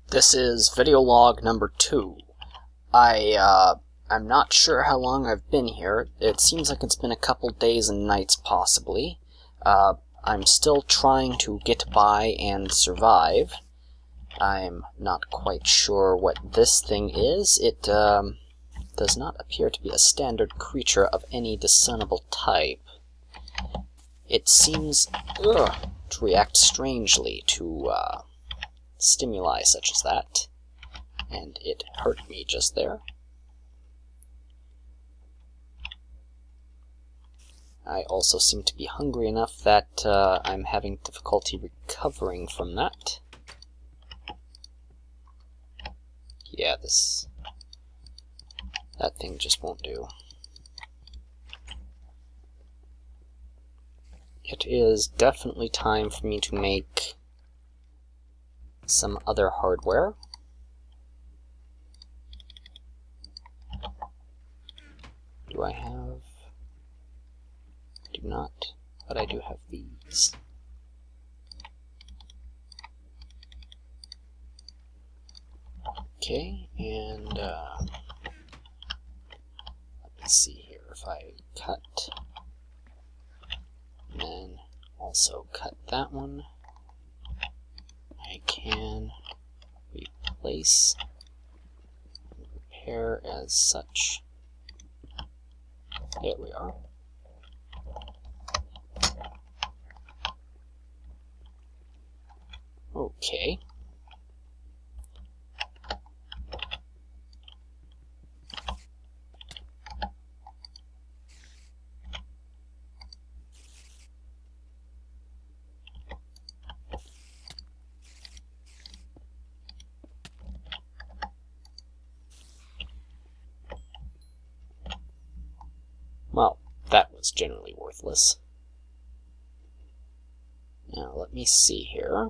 This is video log number 2. I'm not sure how long I've been here. It seems like it's been a couple days and nights, possibly. I'm still trying to get by and survive. I'm not quite sure what this thing is. It does not appear to be a standard creature of any discernible type. It seems to react strangely to stimuli such as that, and it hurt me just there. I also seem to be hungry enough that I'm having difficulty recovering from that. Yeah, that thing just won't do. It is definitely time for me to make some other hardware. Do I have? I do not, but I do have these. Okay, and let me see here. If I cut, and then also cut that one, I can replace and repair as such. There we are. Okay. Well, that was generally worthless. Now, let me see here.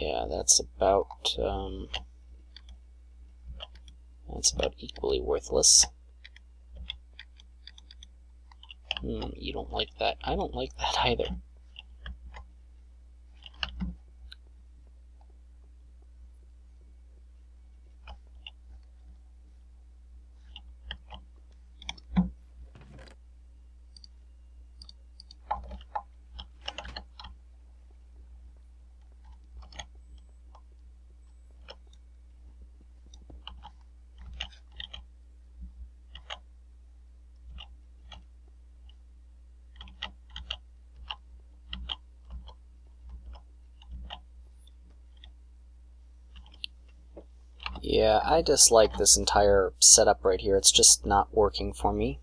Yeah, that's about equally worthless. You don't like that. I don't like that either. Yeah, I dislike this entire setup right here. It's just not working for me.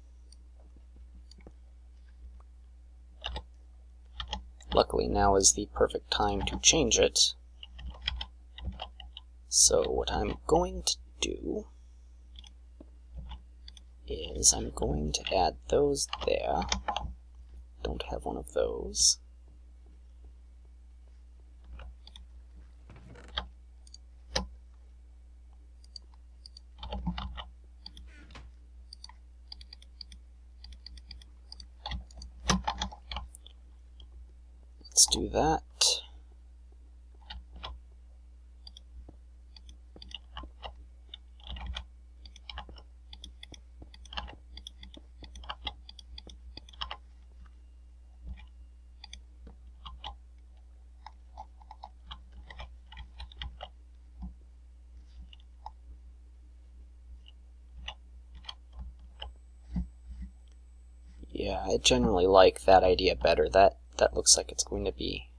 Luckily, now is the perfect time to change it. So what I'm going to do is I'm going to add those there. Don't have one of those. Let's do that. Yeah, I generally like that idea better. That looks like it's going to be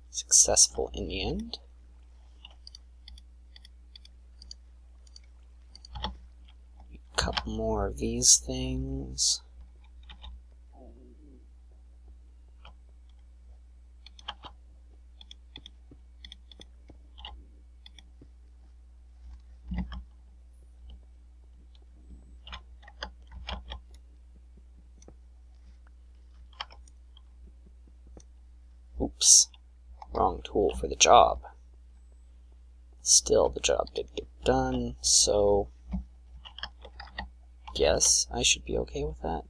successful in the end. A couple more of these things. Oops, wrong tool for the job. Still, the job did get done, so guess I should be okay with that.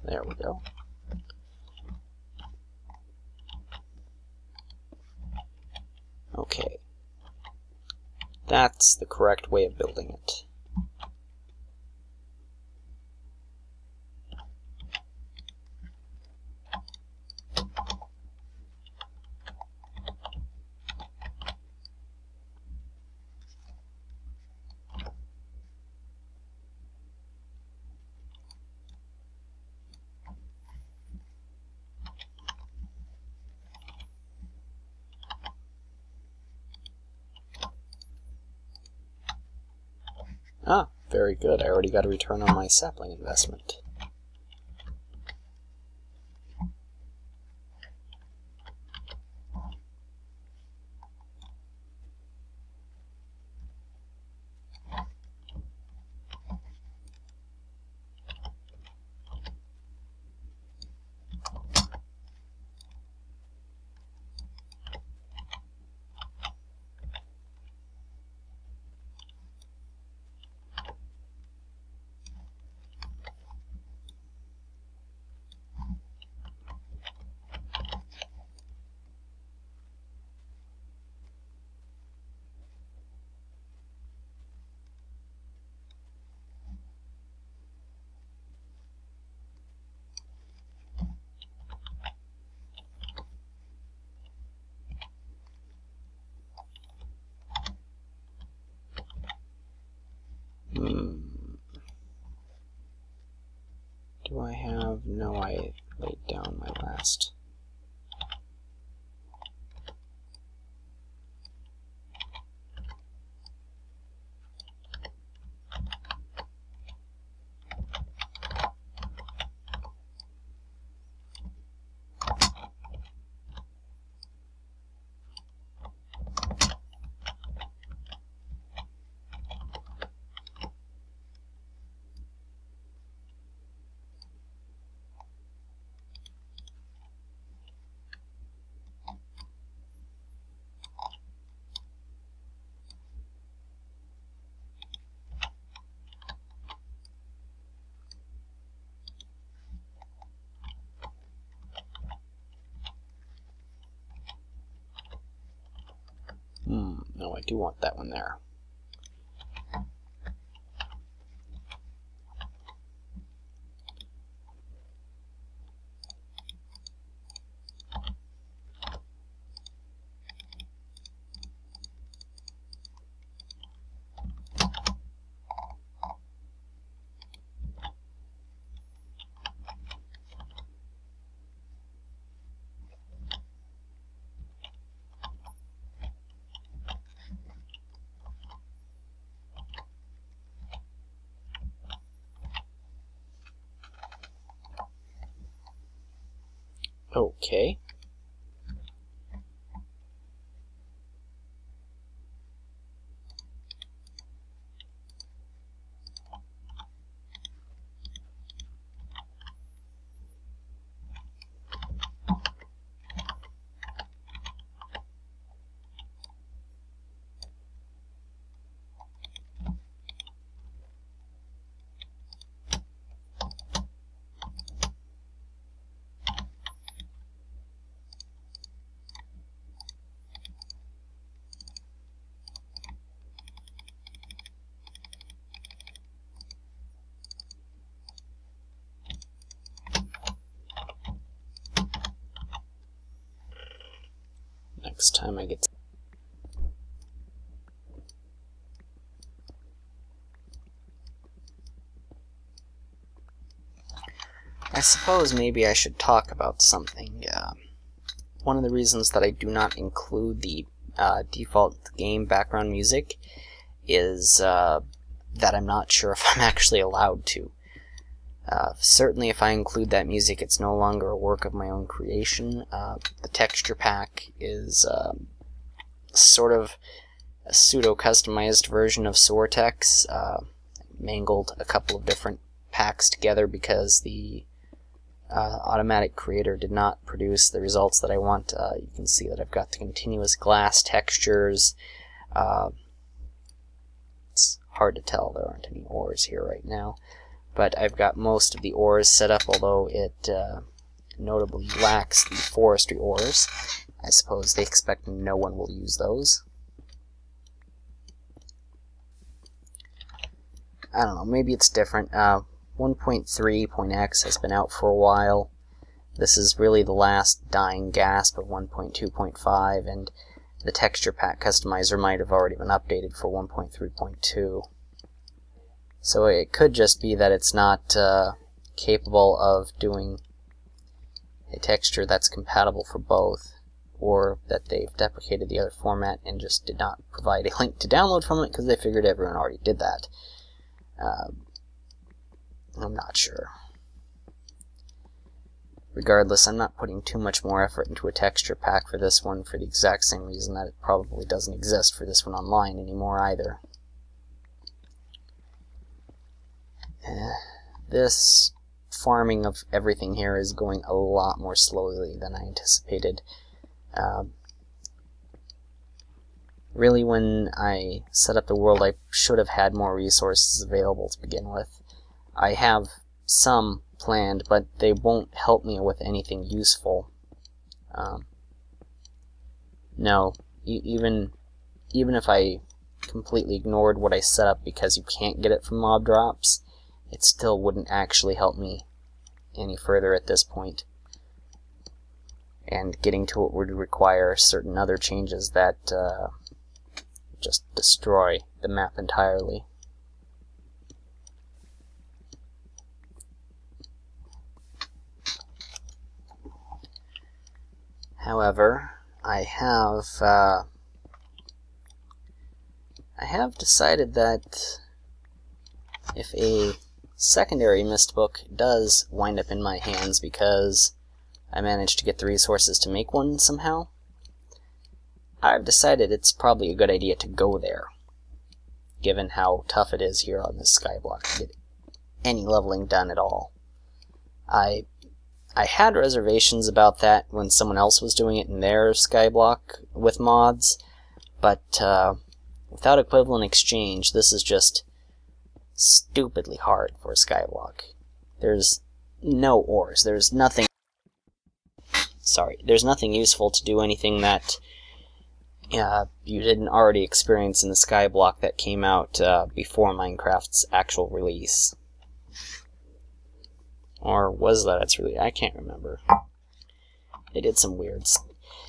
There we go. Okay. That's the correct way of building it. Ah, very good. I already got a return on my sapling investment. Do I have... No, I laid down my last... No, I do want that one there. Okay. Next time I get... I suppose maybe I should talk about something. One of the reasons that I do not include the default game background music is that I'm not sure if I'm actually allowed to. Certainly if I include that music, it's no longer a work of my own creation. The texture pack is sort of a pseudo-customized version of Soartex. Mangled a couple of different packs together because the automatic creator did not produce the results that I want. You can see that I've got the continuous glass textures. It's hard to tell, there aren't any ores here right now. but I've got most of the ores set up, although it notably lacks the forestry ores. I suppose they expect no one will use those. I don't know, maybe it's different. 1.3.x has been out for a while. This is really the last dying gasp of 1.2.5, and the texture pack customizer might have already been updated for 1.3.2. So it could just be that it's not capable of doing a texture that's compatible for both, or that they've deprecated the other format and just did not provide a link to download from it because they figured everyone already did that. I'm not sure. Regardless, I'm not putting too much more effort into a texture pack for this one for the exact same reason that it probably doesn't exist for this one online anymore either. This farming of everything here is going a lot more slowly than I anticipated. Really, when I set up the world, I should have had more resources available to begin with. I have some planned, but they won't help me with anything useful. No, even if I completely ignored what I set up because you can't get it from mob drops, it still wouldn't actually help me any further at this point. And getting to it would require certain other changes that just destroy the map entirely. However, I have decided that if a secondary mist book does wind up in my hands because I managed to get the resources to make one somehow, I've decided it's probably a good idea to go there, given how tough it is here on this skyblock to get any leveling done at all. I had reservations about that when someone else was doing it in their skyblock with mods, but without equivalent exchange, this is just stupidly hard for a skyblock. There's no ores. There's nothing useful to do anything that you didn't already experience in the skyblock that came out before Minecraft's actual release. Or was that its release? I can't remember. They did some weirds.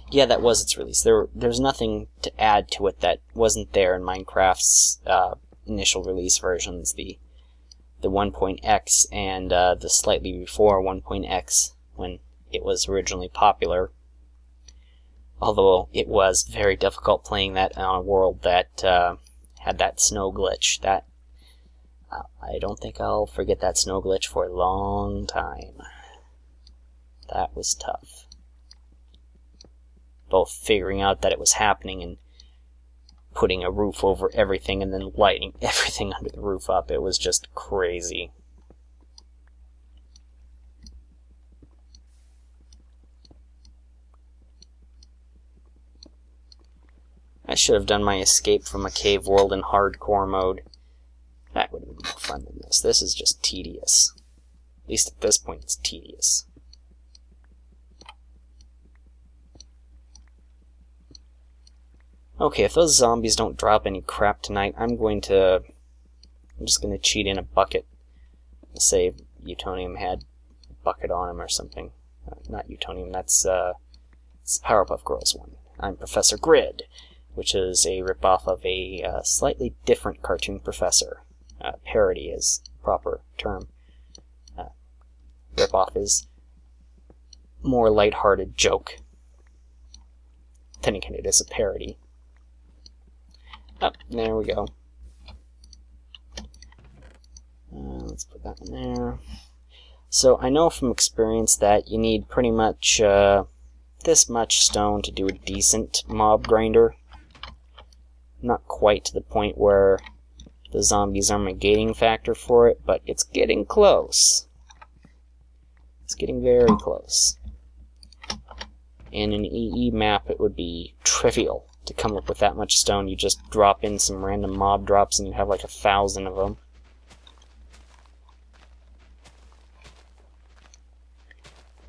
Yeah, that was its release. There's nothing to add to it that wasn't there in Minecraft's initial release versions. The 1.x and the slightly before 1.x when it was originally popular. Although it was very difficult playing that on a world that had that snow glitch. That I don't think I'll forget that snow glitch for a long time. That was tough. Both figuring out that it was happening and putting a roof over everything and then lighting everything under the roof up. It was just crazy. I should have done my escape from a cave world in hardcore mode. That would have been more fun than this. This is just tedious. At least at this point, it's tedious. Okay, if those zombies don't drop any crap tonight, I'm just gonna cheat in a bucket. Say Utonium had a bucket on him or something. Not Utonium, that's it's the Powerpuff Girls one. I'm Professor Grid, which is a ripoff of a slightly different cartoon professor. Parody is the proper term. Ripoff is more lighthearted joke. Then again, it is a parody. Oh, there we go. Let's put that in there. So I know from experience that you need pretty much this much stone to do a decent mob grinder. Not quite to the point where the zombies are my gating factor for it, but it's getting close. It's getting very close. In an EE map, it would be trivial to come up with that much stone. You just drop in some random mob drops and you have like 1,000 of them.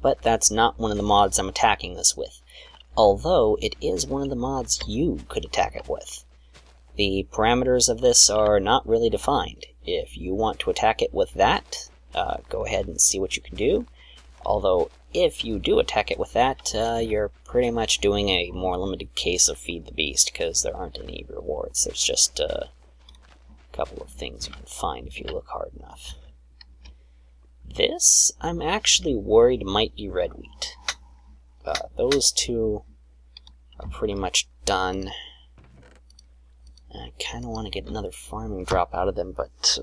but that's not one of the mods I'm attacking this with. Although, it is one of the mods you could attack it with. The parameters of this are not really defined. If you want to attack it with that, go ahead and see what you can do. Although, if you do attack it with that, you're pretty much doing a more limited case of Feed the Beast, because there aren't any rewards. There's just a couple of things you can find if you look hard enough. This, I'm actually worried might be red wheat. Those two are pretty much done. I kind of want to get another farming drop out of them, but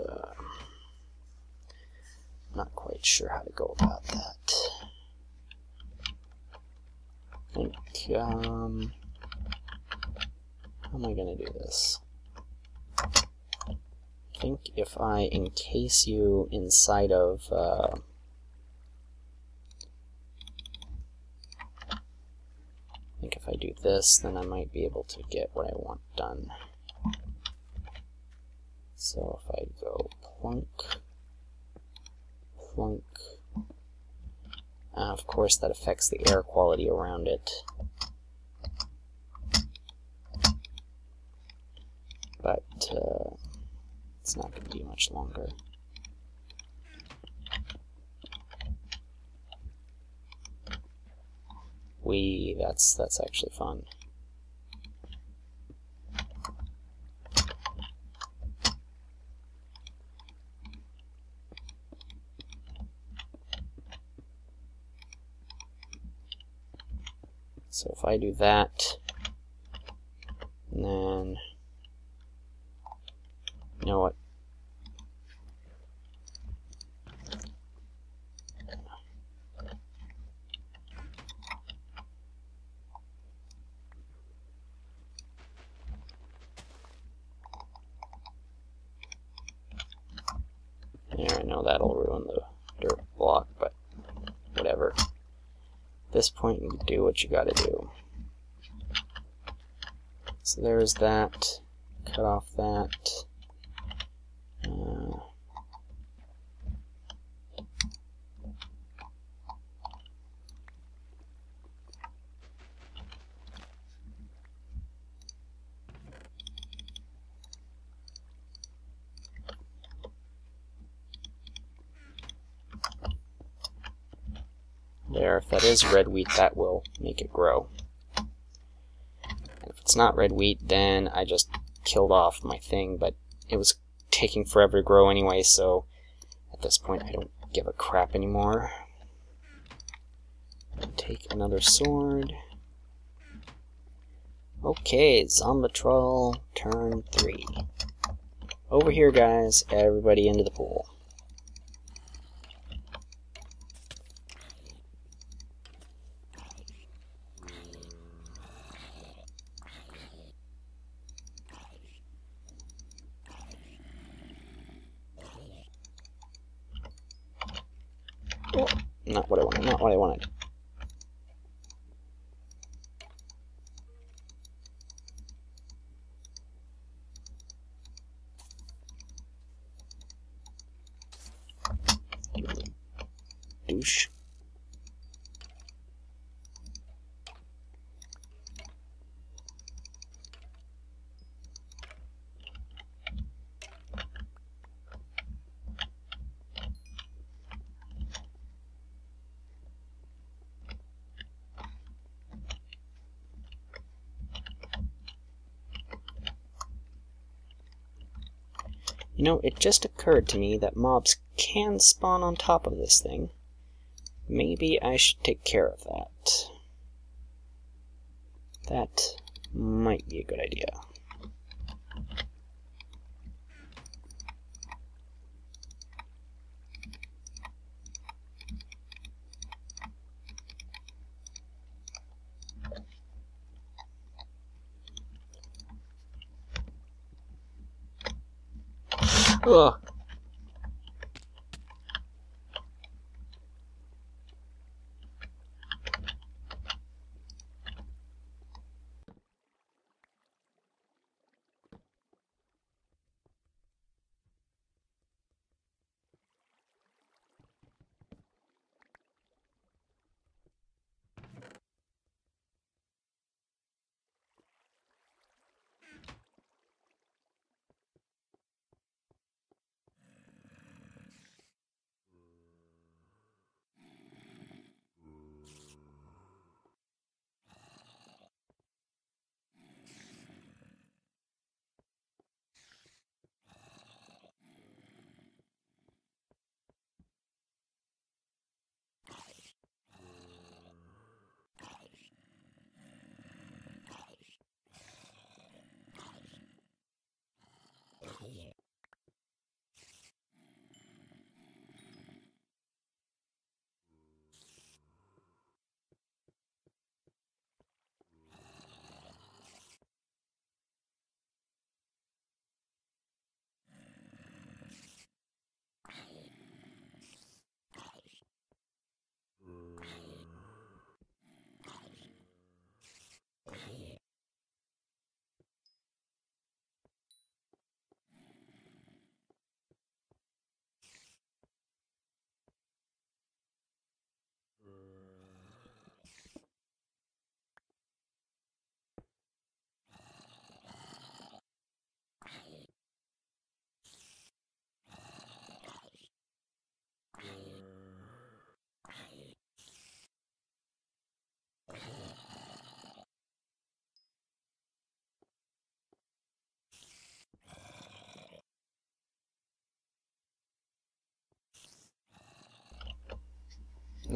I'm not quite sure how to go about that. I think, how am I going to do this? I think if I encase you inside of I think if I do this, then I might be able to get what I want done. So if I go plunk, plunk, of course that affects the air quality around it. But it's not going to be much longer. That's actually fun. So if I do that, and then, you know what? Yeah, I know that'll ruin the dirt block, but whatever. At this point, you do what you gotta do. So there's that. Cut off that. There, if that is red wheat, that will make it grow. And if it's not red wheat, then I just killed off my thing, but it was taking forever to grow anyway, so at this point I don't give a crap anymore. Take another sword. Okay, Zombatrol, turn 3. Over here, guys, everybody into the pool. Oh, not what I wanted, not what I wanted. Douche. You know, it just occurred to me that mobs can spawn on top of this thing. Maybe I should take care of that. That might be a good idea. Ugh.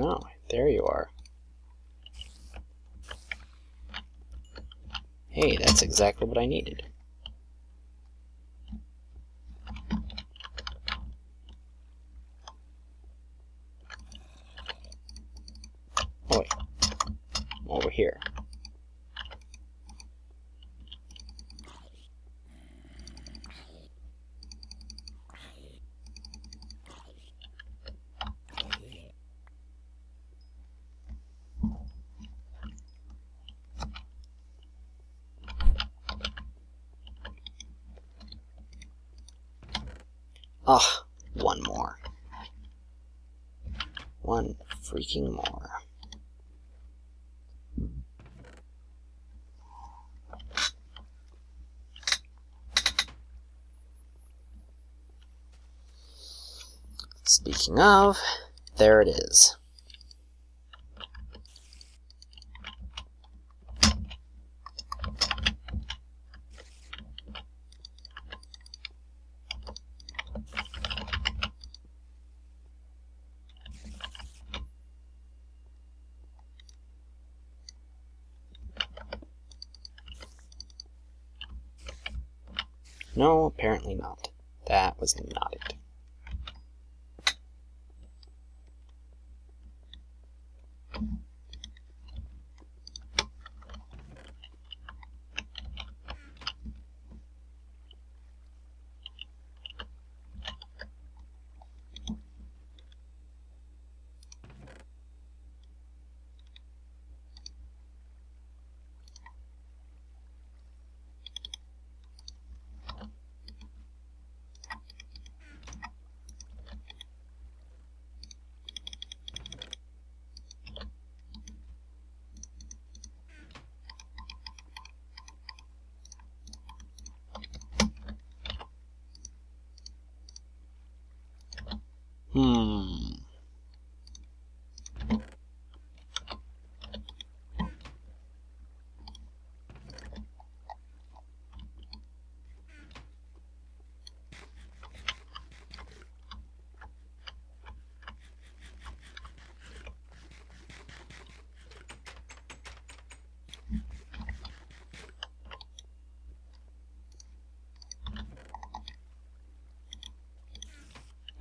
Oh, there you are. Hey, that's exactly what I needed. Oh wait, over here. Ah, one more. One freaking more. Speaking of, there it is. No, apparently not. That was not it.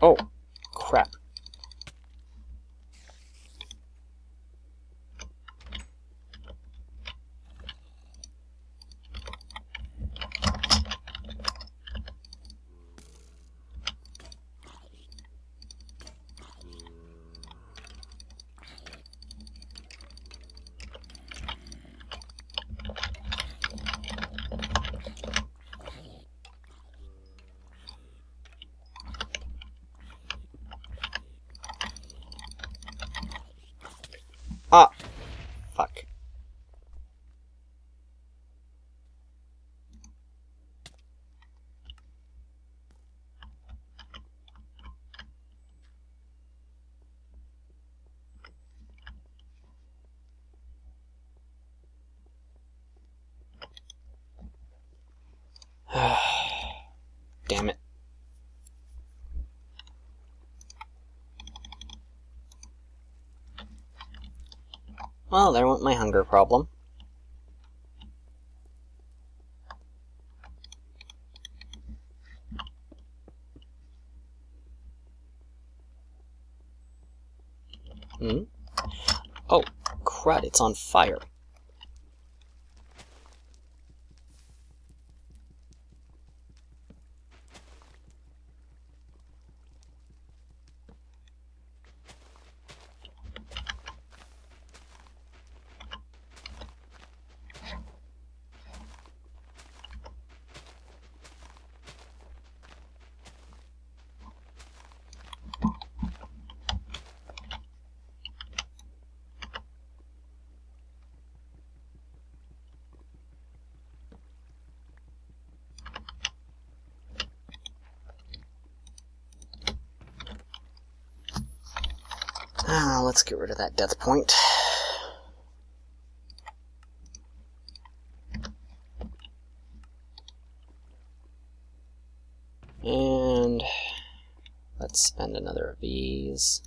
Oh, crap. Ah, fuck. Damn it. Well, there went my hunger problem. Oh, crud, it's on fire. Let's get rid of that death point. And let's spend another of these.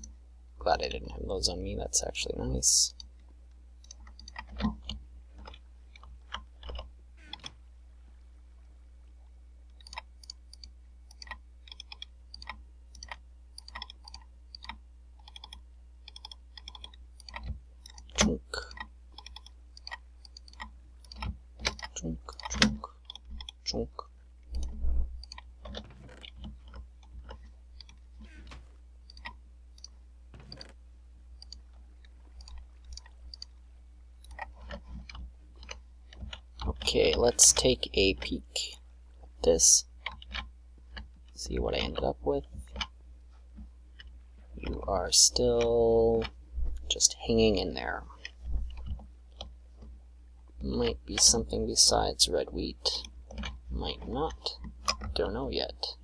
Glad I didn't have those on me, that's actually nice. Chunk. Chunk, chunk, chunk. Okay, let's take a peek at this. See what I ended up with. You are still just hanging in there. Might be something besides red wheat. Might not. Don't know yet.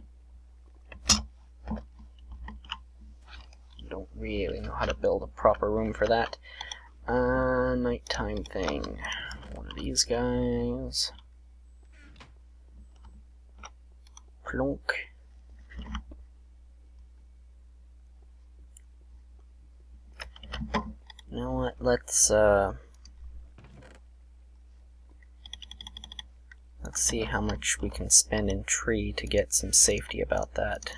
Don't really know how to build a proper room for that. Nighttime thing. One of these guys. Plonk. You know what? Let's see how much we can spend in tree to get some safety about that.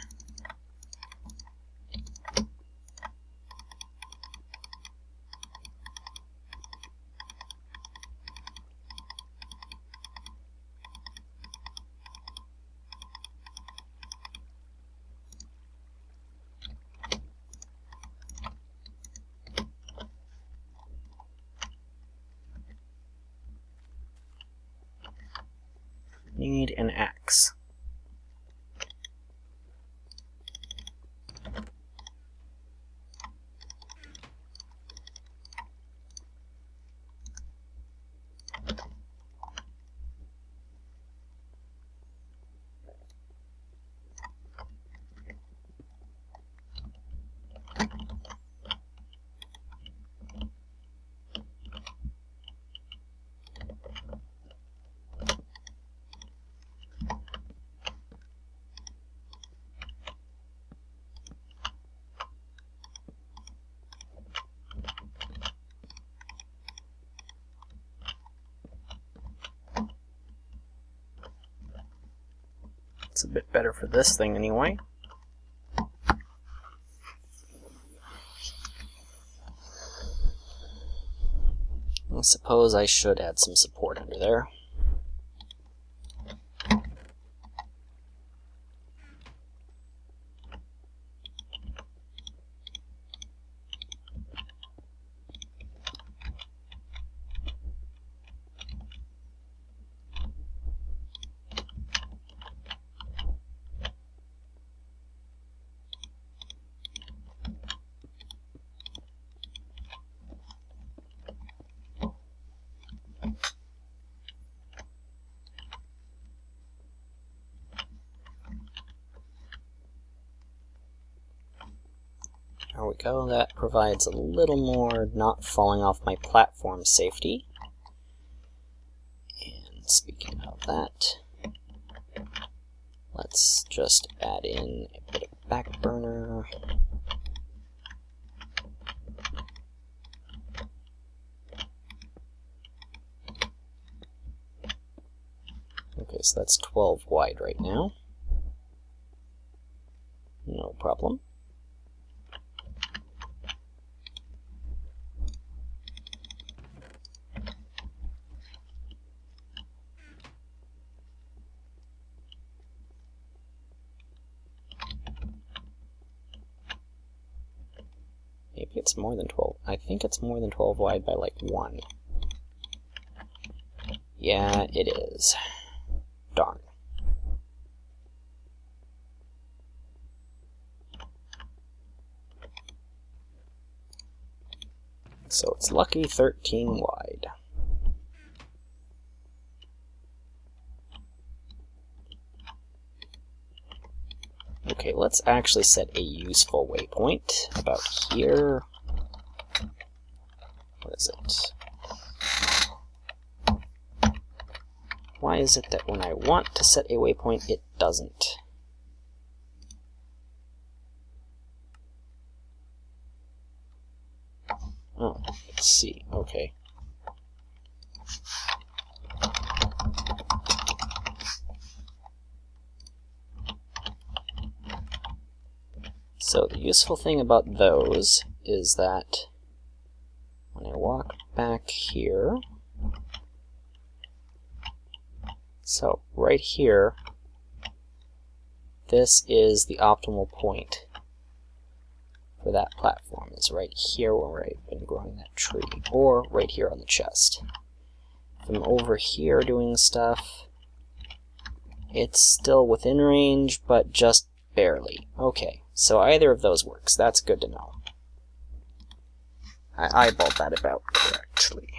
Need an axe. It's a bit better for this thing anyway. I suppose I should add some support under there. There we go, that provides a little more not falling off my platform safety. And speaking of that, let's just add in a bit of back burner. Okay, so that's 12 wide right now. No problem. Maybe it's more than 12. I think it's more than 12 wide by like 1. Yeah, it is. Darn. So it's lucky 13 wide. Okay, let's actually set a useful waypoint about here. What is it? Why is it that when I want to set a waypoint, it doesn't? Let's see, okay. So the useful thing about those is that when I walk back here, so right here, this is the optimal point for that platform, is right here where I've been growing that tree, or right here on the chest. If I'm over here doing stuff, it's still within range, but just barely. Okay, so either of those works. That's good to know. I eyeballed that about correctly.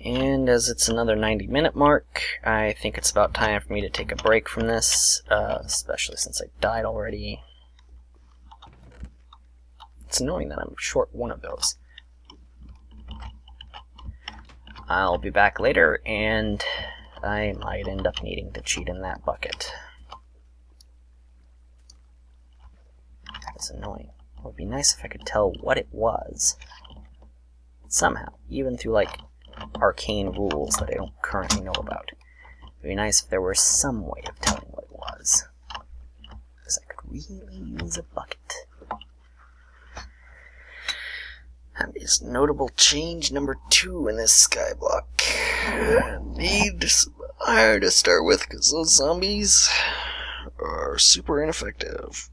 And as it's another 90-minute mark, I think it's about time for me to take a break from this, especially since I died already. It's annoying that I'm short one of those. I'll be back later, and I might end up needing to cheat in that bucket. That is annoying. It would be nice if I could tell what it was. Somehow, even through, like, arcane rules that I don't currently know about. It would be nice if there were some way of telling what it was. Because I could really use a bucket. That is notable change number 2 in this skyblock. Need some iron to start with, because those zombies are super ineffective.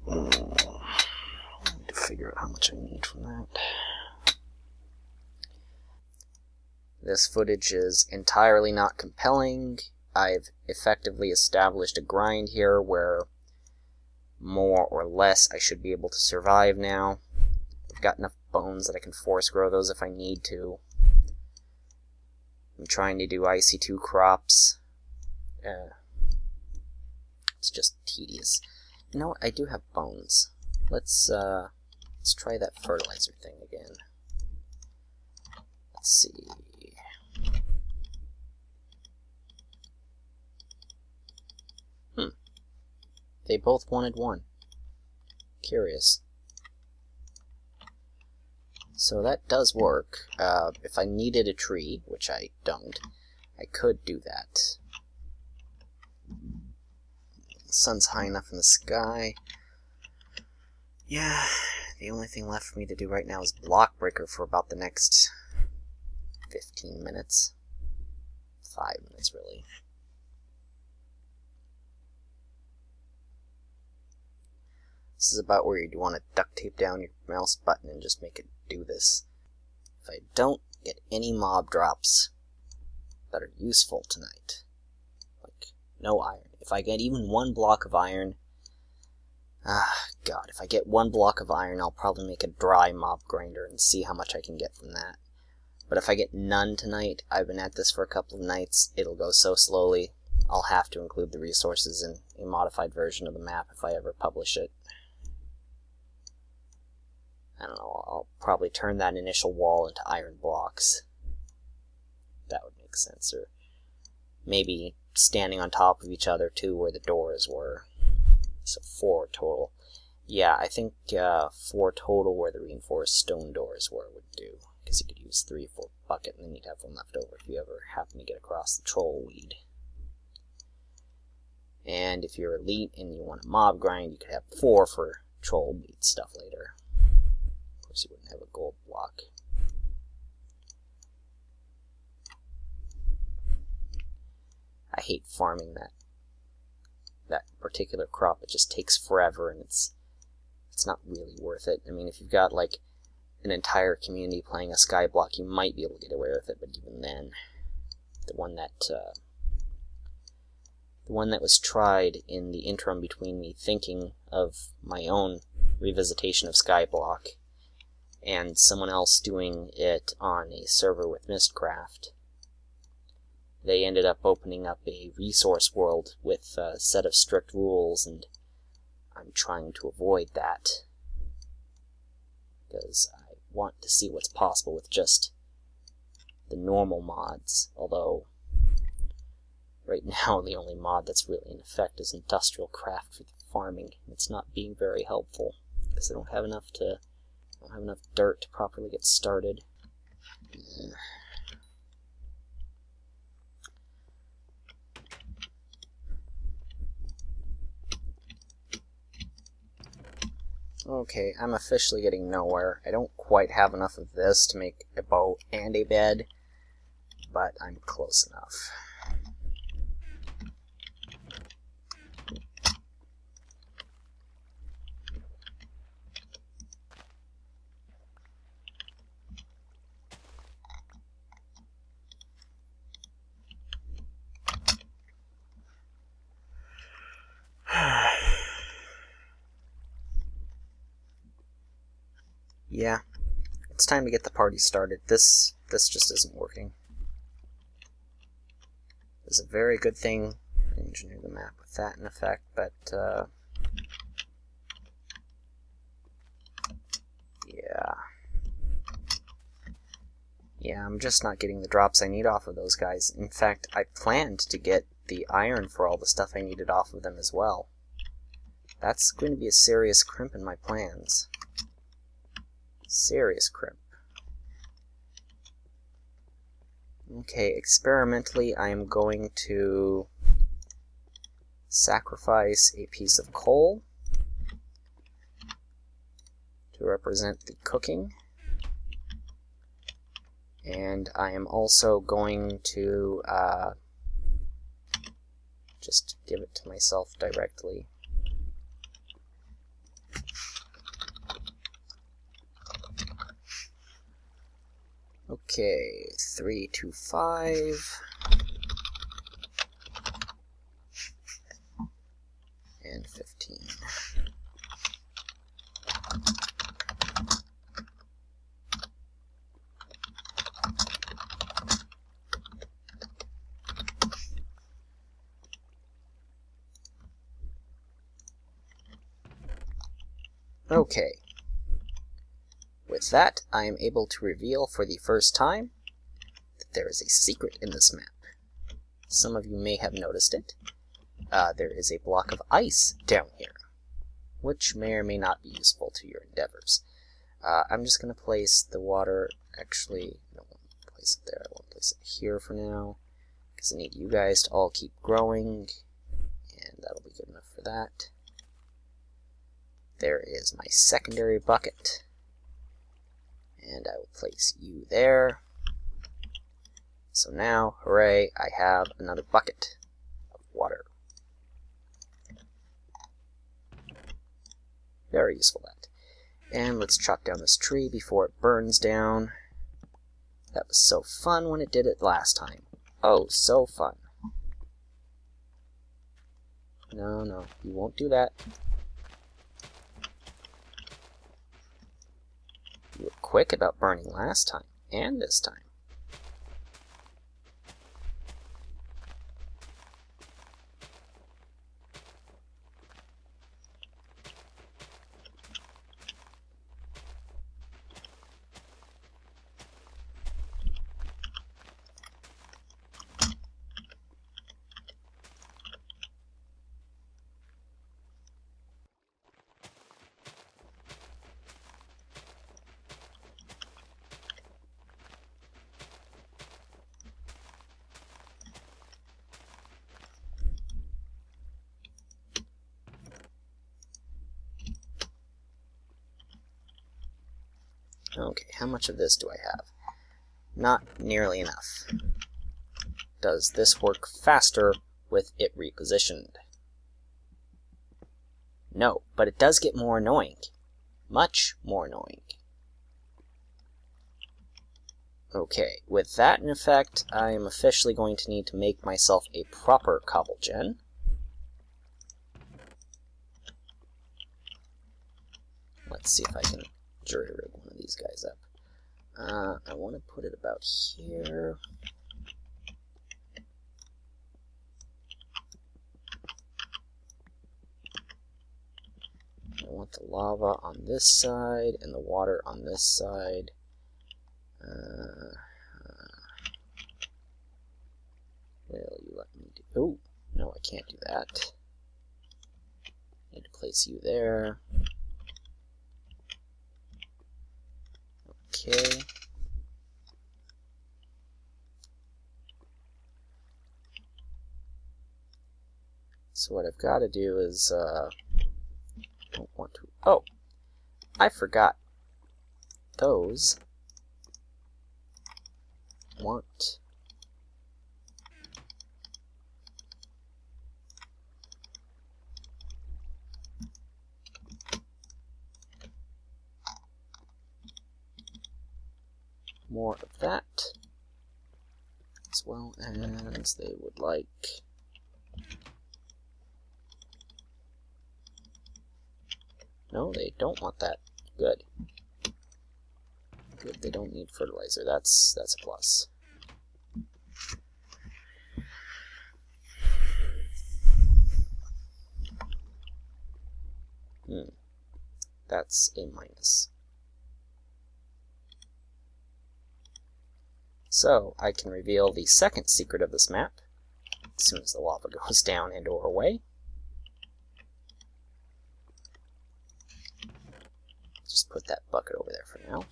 I need to figure out how much I need from that. This footage is entirely not compelling. I've effectively established a grind here where more or less I should be able to survive now. I've got enough bones that I can force grow those if I need to. I'm trying to do IC2 crops. It's just tedious. You know what? I do have bones. Let's try that fertilizer thing again. Let's see. They both wanted 1. Curious. So that does work. If I needed a tree, which I don't, I could do that. The sun's high enough in the sky. Yeah, the only thing left for me to do right now is block breaker for about the next 15 minutes. 5 minutes, really. This is about where you'd want to duct tape down your mouse button and just make it do this. If I don't get any mob drops that are useful tonight, like no iron, if I get even 1 block of iron, God, if I get 1 block of iron, I'll probably make a dry mob grinder and see how much I can get from that. But if I get none tonight, I've been at this for a couple of nights, it'll go so slowly, I'll have to include the resources in a modified version of the map if I ever publish it. I don't know, I'll probably turn that initial wall into iron blocks. That would make sense. Or maybe standing on top of each other, too, where the doors were. So 4 total. Yeah, I think 4 total where the reinforced stone doors were would do. Because you could use 3 for a bucket, and then you'd have 1 left over if you ever happen to get across the troll weed. And if you're elite and you want a mob grind, you could have 4 for troll weed stuff later. You wouldn't have a gold block. I hate farming that particular crop. It just takes forever, and it's not really worth it. I mean, if you've got like an entire community playing a skyblock, you might be able to get away with it, but even then, the one that was tried in the interim between me thinking of my own revisitation of skyblock and someone else doing it on a server with Mistcraft, they ended up opening up a resource world with a set of strict rules, and I'm trying to avoid that, because I want to see what's possible with just the normal mods, although right now the only mod that's really in effect is industrial craft for farming. It's not being very helpful because I don't have enough dirt to properly get started. Okay, I'm officially getting nowhere. I don't quite have enough of this to make a boat and a bed, but I'm close enough. Yeah, it's time to get the party started. This just isn't working. It's a very good thing to engineer the map with that in effect, but yeah, I'm just not getting the drops I need off of those guys. In fact, I planned to get the iron for all the stuff I needed off of them as well. That's going to be a serious crimp in my plans. Serious crimp. Okay, experimentally I am going to sacrifice a piece of coal to represent the cooking. And I am also going to just give it to myself directly. Okay, 3, 2, 5, and 15. Okay. With that, I am able to reveal for the first time that there is a secret in this map. Some of you may have noticed it. There is a block of ice down here, which may or may not be useful to your endeavors. I'm just going to place the water, actually, I don't want to place it there, I want to place it here for now, because I need you guys to all keep growing, and that'll be good enough for that. There is my secondary bucket. And I will place you there. So now, hooray, I have another bucket of water. Very useful, that. And let's chop down this tree before it burns down. That was so fun when it did it last time. Oh, so fun. No, no, you won't do that. You were quick about burning last time, and this time. Okay, how much of this do I have? Not nearly enough. Does this work faster with it repositioned? No, but it does get more annoying. Much more annoying. Okay, with that in effect, I am officially going to need to make myself a proper cobblegen. Let's see if I can jury-rig one of these guys up. I want to put it about here. I want the lava on this side and the water on this side. Well, you let me do... Oh, no, I can't do that. I need to place you there. Okay. So what I've got to do is, don't want to... Oh! I forgot. Those want more of that, as well as they would like no, they don't want that. Good. Good, they don't need fertilizer. That's a plus. That's a minus. So, I can reveal the second secret of this map as soon as the lava goes down and or away. Just put that bucket over there for now.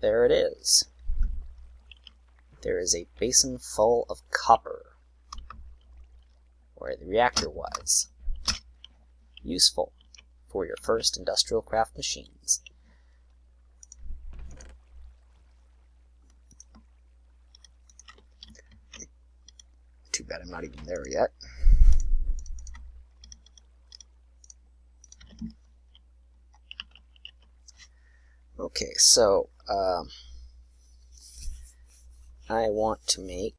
There it is. There is a basin full of copper, where the reactor was. Useful for your first industrial craft machines. Too bad I'm not even there yet. Okay, so I want to make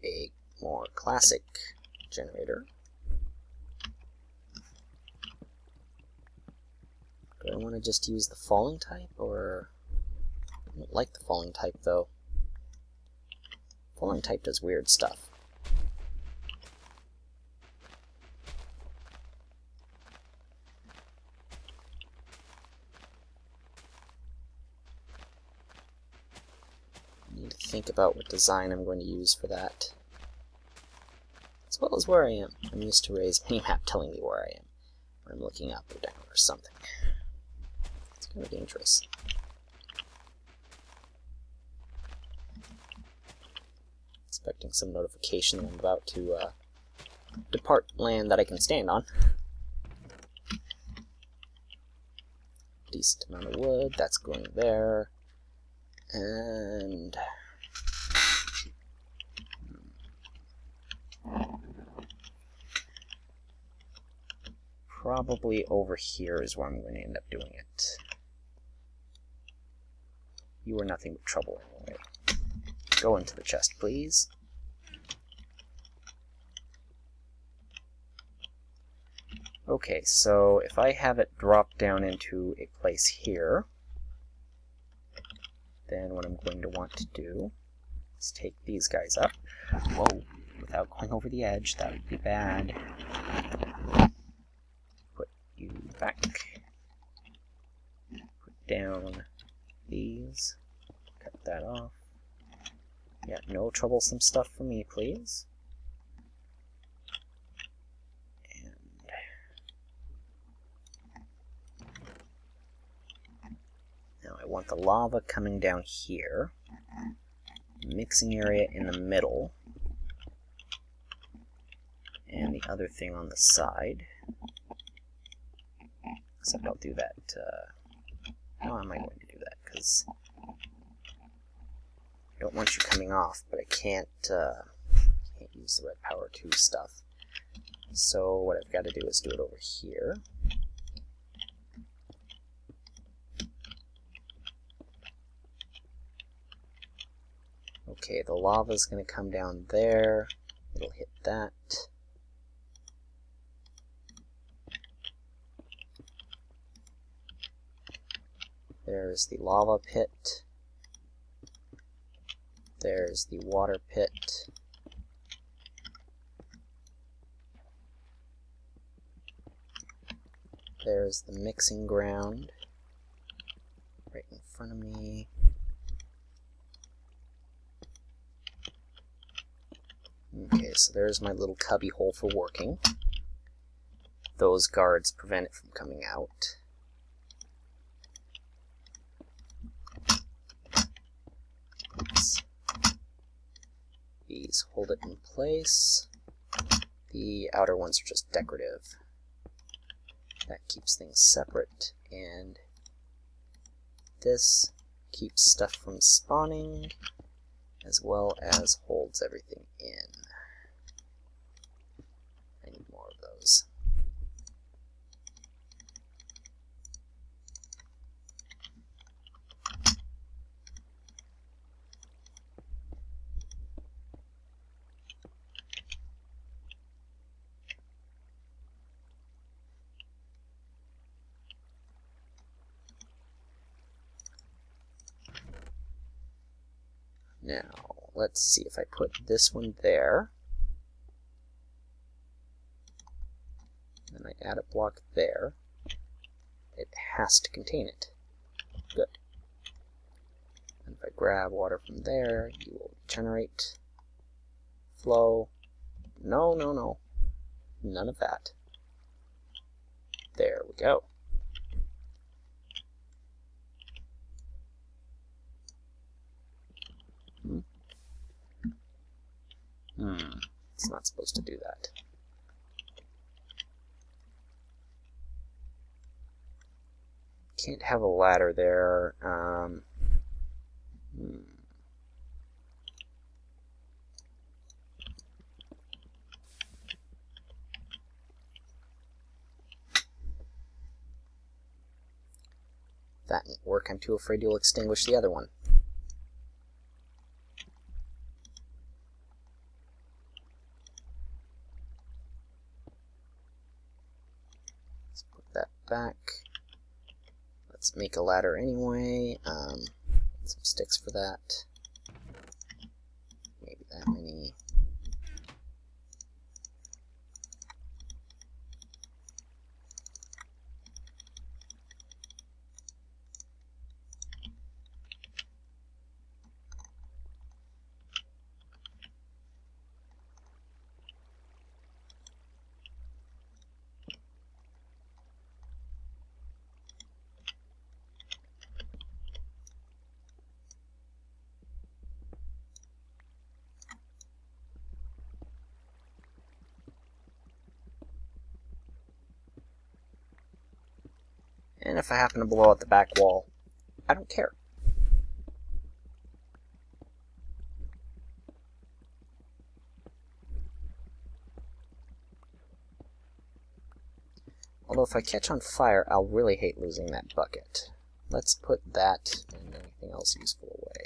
a more classic generator. Do I want to just use the falling type, or I don't like the falling type though. Falling type does weird stuff. I need to think about what design I'm going to use for that. As well as where I am. I'm used to Ray's minimap telling me where I am. Or I'm looking up or down or something. It's kind of dangerous. Expecting some notification that I'm about to depart land that I can stand on. Decent amount of wood, that's going there. And probably over here is where I'm going to end up doing it. You are nothing but trouble anyway. Go into the chest, please. Okay, so if I have it drop down into a place here, then what I'm going to want to do is take these guys up. Whoa, without going over the edge, that would be bad. Put you back. Put down these. Cut that off. Yeah, no troublesome stuff for me, please. Now I want the lava coming down here, mixing area in the middle, and the other thing on the side. Except I'll do that, how am I going to do that? Because I don't want you coming off, but I can't use the red power 2 stuff. So what I've got to do is do it over here. Okay, the lava's going to come down there. It'll hit that. There's the lava pit. There's the water pit. there's the mixing ground right in front of me. Okay, so there's my little cubby hole for working. Those guards prevent it from coming out. Oops. These hold it in place. The outer ones are just decorative. That keeps things separate, and this keeps stuff from spawning, as well as holds everything in. I need more of those. Now, let's see if I put this one there. Then I add a block there. It has to contain it. Good. And if I grab water from there, you will generate flow. No, no, no. None of that. There we go. It's not supposed to do that. Can't have a ladder there. That won't work. I'm too afraid you'll extinguish the other one. Let's put that back. Let's make a ladder anyway. Some sticks for that. Maybe that many. And if I happen to blow out the back wall, I don't care. Although if I catch on fire, I'll really hate losing that bucket. Let's put that and anything else useful away.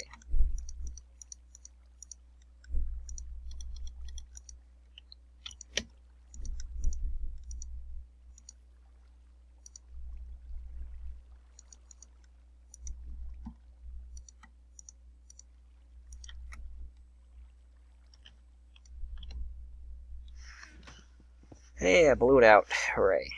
Hey, I blew it out. Hooray.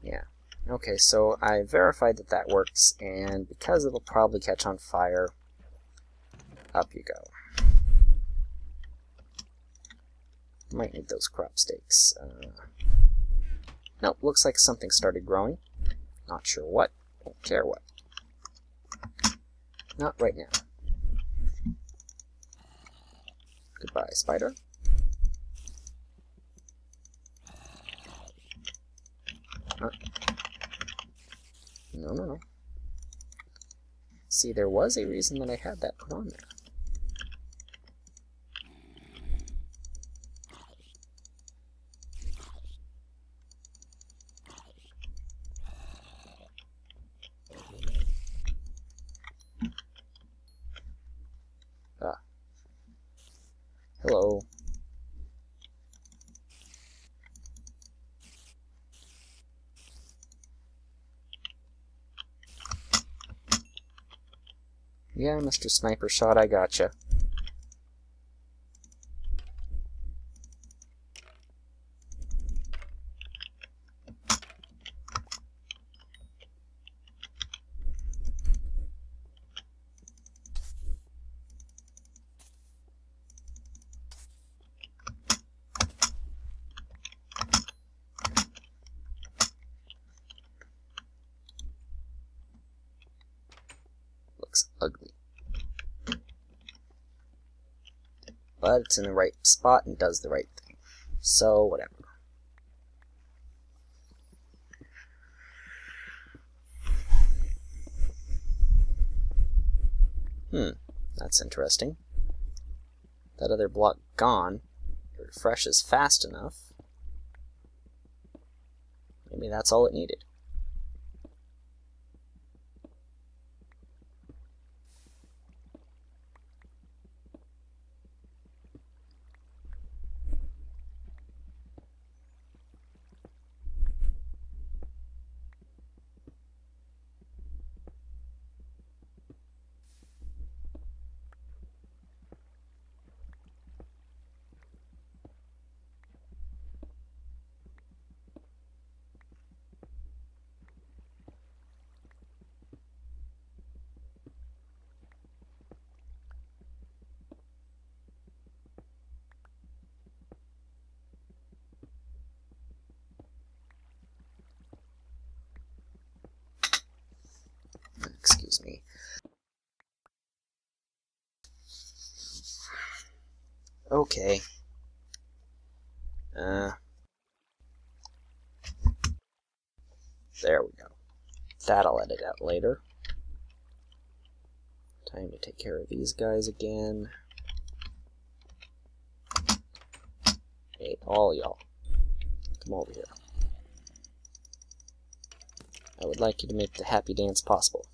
Yeah. Okay, so I verified that that works, and because it'll probably catch on fire, up you go. Might need those crop stakes. Nope, looks like something started growing. Not sure what. Don't care what. Not right now. Goodbye, spider. No, no, no. See, there was a reason that I had that put on there. Yeah, Mr. Sniper Shot, I gotcha. Looks ugly. But it's in the right spot and does the right thing. So, whatever. That's interesting. That other block gone. It refreshes fast enough. Maybe that's all it needed. Excuse me. Okay. There we go. That I'll edit out later. Time to take care of these guys again. Hey, all y'all. Come over here. I would like you to make the happy dance possible.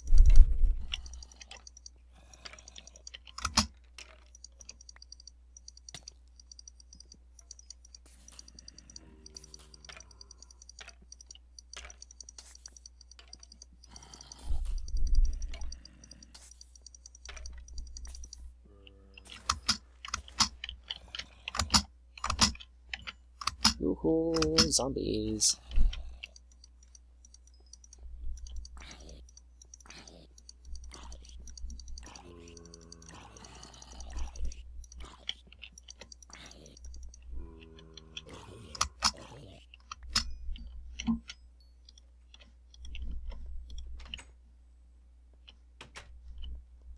Yoo-hoo, zombies.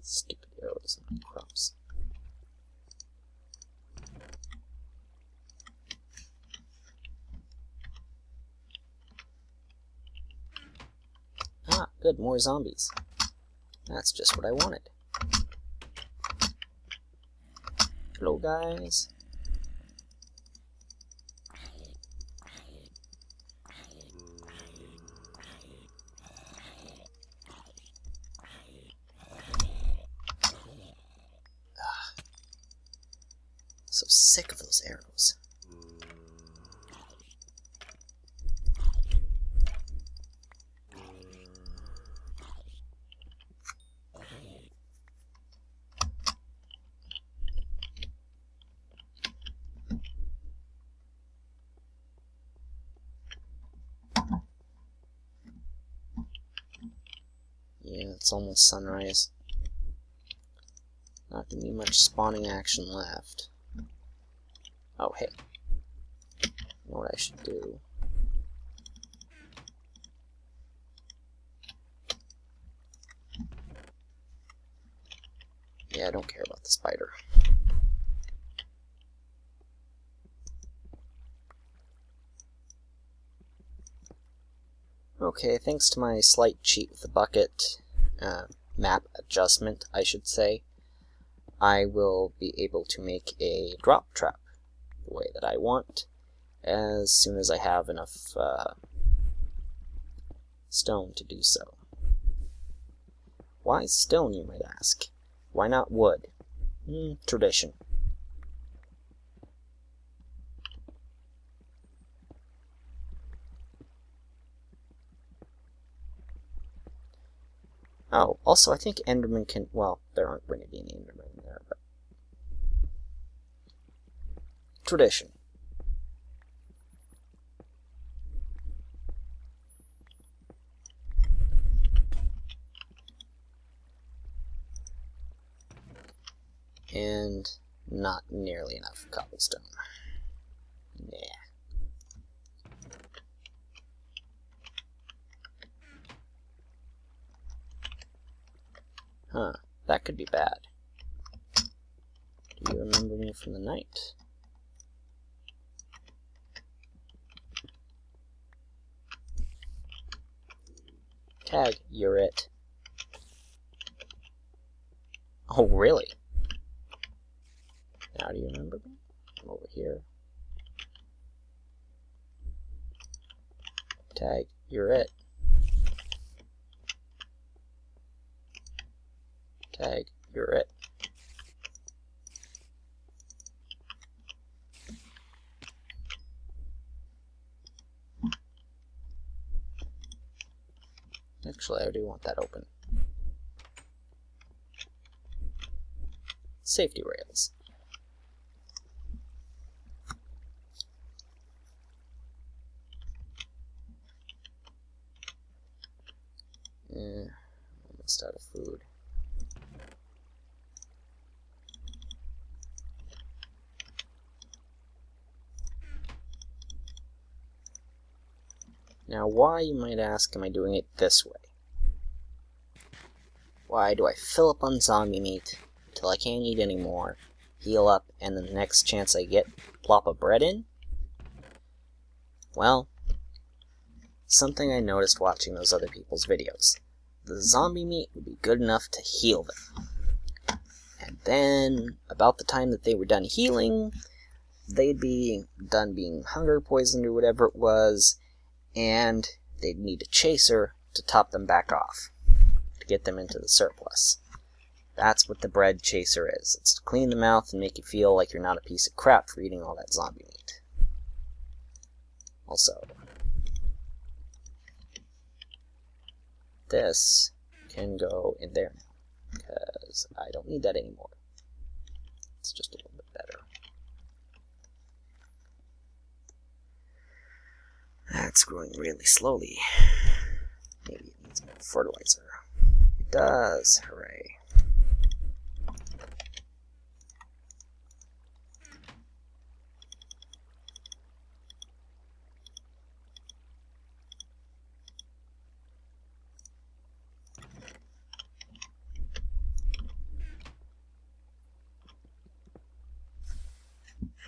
Stupid arrows and crumbs. Ah, good, more zombies. That's just what I wanted. Hello, guys. So sick of those arrows. Yeah, it's almost sunrise. Not gonna be much spawning action left. Oh, hey. You know what I should do? Yeah, I don't care about the spider. Okay, thanks to my slight cheat with the bucket, map adjustment, I should say, I will be able to make a drop trap the way that I want, as soon as I have enough stone to do so. Why stone, you might ask? Why not wood? Tradition. Oh, also I think Enderman can... Well, there aren't going to be any Enderman there, but... Tradition. And not nearly enough cobblestone. Nah. Huh, that could be bad. Do you remember me from the night? Tag, you're it. Oh, really? Now do you remember me? I'm over here. Tag, you're it. Tag, you're it. Actually, I do want that open. Safety rails. Almost out of food. Now, why, you might ask, am I doing it this way? Why do I fill up on zombie meat till I can't eat anymore, heal up, and then the next chance I get, plop a bread in? Well, something I noticed watching those other people's videos. The zombie meat would be good enough to heal them. And then, about the time that they were done healing, they'd be done being hunger poisoned or whatever it was, and they'd need a chaser to top them back off, to get them into the surplus. That's what the bread chaser is. It's to clean the mouth and make you feel like you're not a piece of crap for eating all that zombie meat. Also, this can go in there now, because I don't need that anymore. It's just a little bit better. That's growing really slowly. Maybe it needs more fertilizer. It does. Hooray.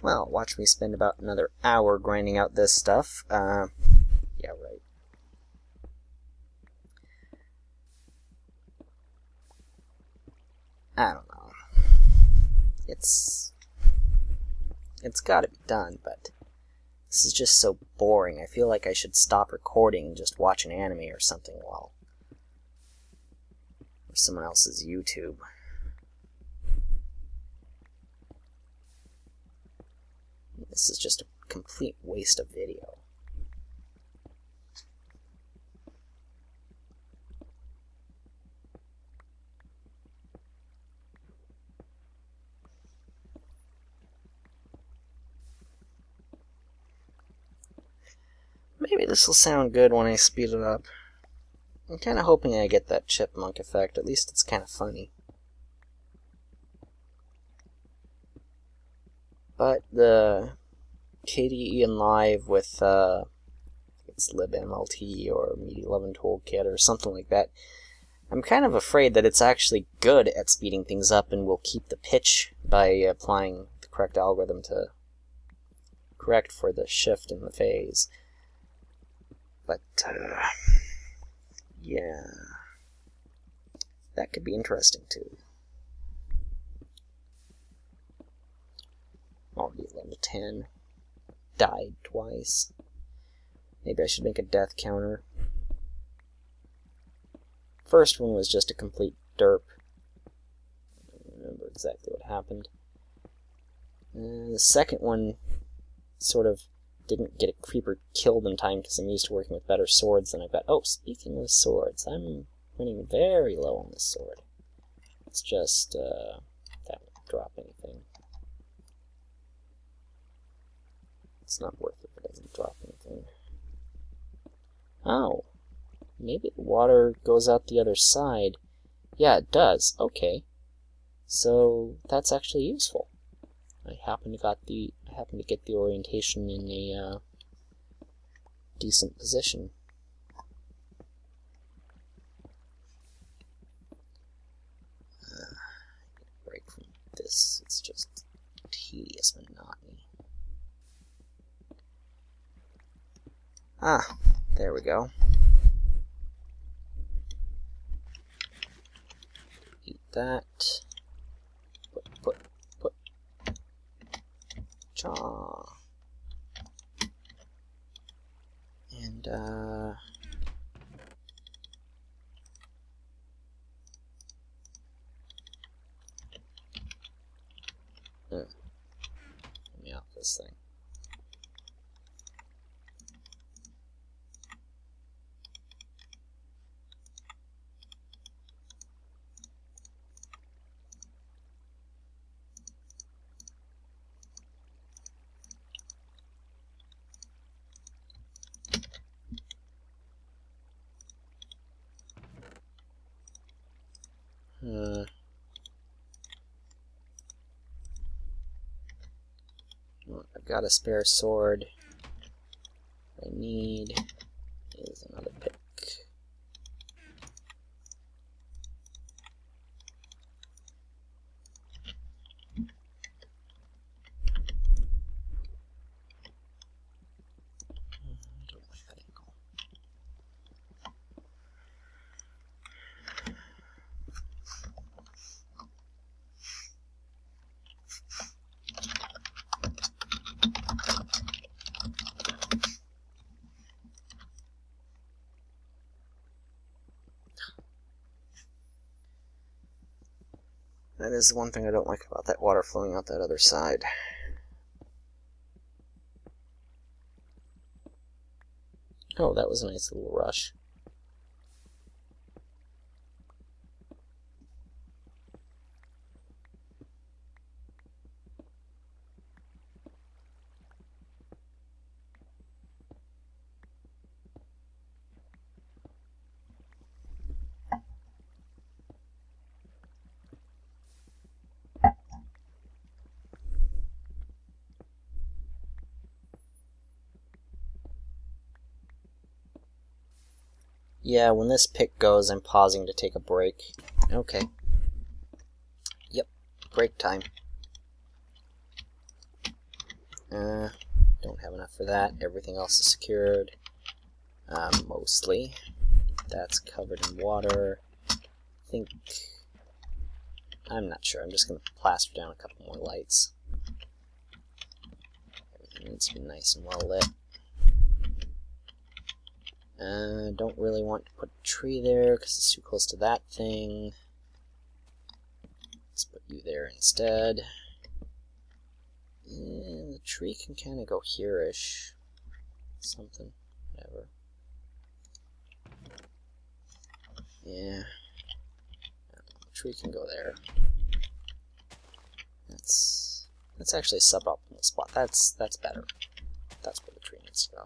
Well, watch me spend about another hour grinding out this stuff. Yeah, right. I don't know. It's gotta be done, but this is just so boring. I feel like I should stop recording and just watch an anime or something while... or someone else's YouTube. This is just a complete waste of video. Maybe this will sound good when I speed it up. I'm kind of hoping I get that chipmunk effect. At least it's kind of funny. But the KDE and Live with it's libmlt or Media11 Toolkit or something like that, I'm kind of afraid that it's actually good at speeding things up and will keep the pitch by applying the correct algorithm to correct for the shift in the phase. But yeah, that could be interesting too. Already at level 10. Died twice. Maybe I should make a death counter. First one was just a complete derp. I don't remember exactly what happened. The second one sort of didn't get a creeper killed in time because I'm used to working with better swords than I've got. Oh, speaking of swords, I'm running very low on this sword. It's just, that won't drop anything. It's not worth it if it doesn't drop anything. Oh. Maybe the water goes out the other side. Yeah, it does. Okay. So that's actually useful. I happen to get the orientation in a decent position. Break from this. It's just tedious monotony. Ah, there we go. Eat that. Put. Chaw. And, let me out this thing. I've got a spare sword. What I need is another pick. I don't like that angle. That is the one thing I don't like about that water flowing out that other side. Oh, that was a nice little rush. Yeah, when this pick goes, I'm pausing to take a break. Okay. Yep, break time. Don't have enough for that. Everything else is secured. Mostly. That's covered in water. I think... I'm not sure. I'm just going to plaster down a couple more lights. Everything needs to be nice and well lit. Don't really want to put a tree there because it's too close to that thing. Let's put you there instead. And the tree can kind of go here-ish. Something. Whatever. Yeah. The tree can go there. That's actually a suboptimal spot. That's better. That's where the tree needs to go.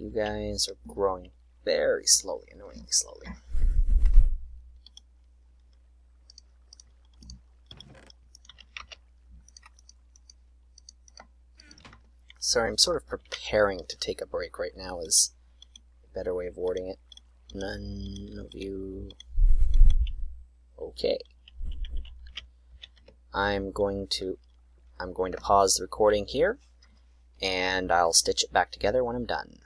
You guys are growing very slowly, annoyingly slowly. Sorry, I'm sort of preparing to take a break right now is a better way of wording it. None of you... Okay. I'm going to pause the recording here, and I'll stitch it back together when I'm done.